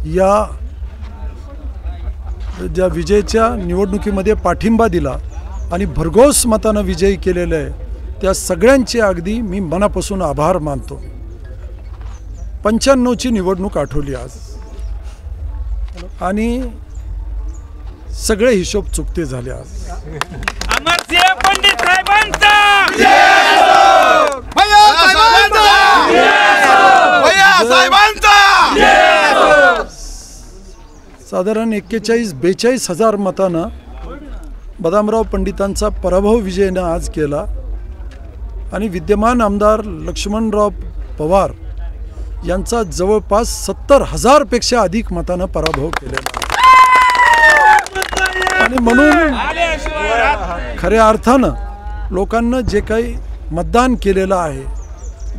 या ज्या विजयच्या निवडणुकीमध्ये पाठिंबा दिला आणि भरघोस मतानं विजयी केलेलं आहे त्या सगळ्यांचे अगदी मी मनापासून आभार मानतो। 95ची निवडणूक आठवली आज आणि सगळे हिशोब चुकते झाले आज। अमरसिंह पंडित साहेबांचा साधारण 41-42 हजार मतानं बदामराव पंडितांचा पराभव विजयनं आज केला आणि विद्यमान आमदार लक्ष्मणराव पवार यांचा जवळपास 70,000 पेक्षा अधिक मतानं पराभव केलेला आणि म्हणून खऱ्या अर्थानं लोकांना जे काही मतदान केलेलं आहे,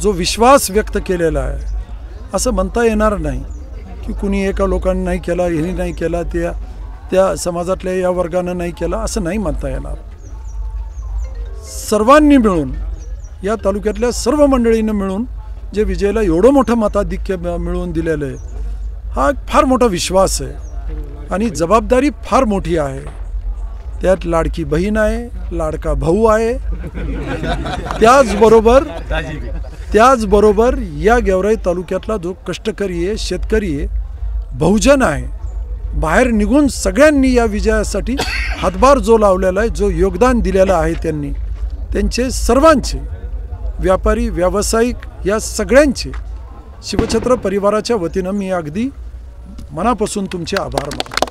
जो विश्वास व्यक्त केलेला आहे, असं म्हणता येणार नाही की कुणी एका लोकांनी नाही केला, ह्यांनी नाही केला, त्या समाजातल्या या वर्गानं नाही केला, असं नाही म्हणता येणार। सर्वांनी मिळून या तालुक्यातल्या सर्व मंडळींनी मिळून जे विजयला एवढं मोठं मताधिक्य मिळवून दिलेलं आहे, हा फार मोठा विश्वास आहे आणि जबाबदारी फार मोठी आहे। त्यात लाडकी बहीण आहे, लाडका भाऊ आहे, त्याचबरोबर या गेवराई तालुक्यातला जो कष्टकरी आहे, शेतकरी आहे, बहुजन आहे, बाहेर निघून सगळ्यांनी या विजयासाठी हातभार जो लावलेला आहे, जो योगदान दिलेलं आहे, त्यांचे सर्वांचे व्यापारी व्यावसायिक या सगळ्यांचे शिवछत्र परिवाराच्या वतीनं मी अगदी मनापासून तुमचे आभार मानतो।